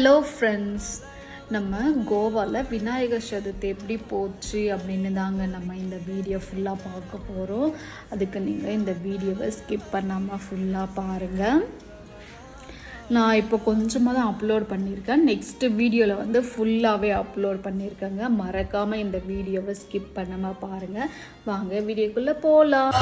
Hello friends, நம்ம கோவாவில் விநாயகர் சதுர்த்தி எப்படி போச்சு அப்படின்னு தாங்க நம்ம இந்த வீடியோ ஃபுல்லாக பார்க்க போகிறோம். அதுக்கு நீங்கள் இந்த வீடியோவை ஸ்கிப் பண்ணாமல் ஃபுல்லாக பாருங்கள். நான் இப்போ கொஞ்சமாக தான் அப்லோட் பண்ணியிருக்கேன். நெக்ஸ்ட்டு வீடியோவில் ஃபுல்லாகவே அப்லோட் பண்ணியிருக்கேங்க. மறக்காமல் இந்த வீடியோவை ஸ்கிப் பண்ணாமல் பாருங்கள். வாங்க வீடியோக்குள்ளே போகலாம்.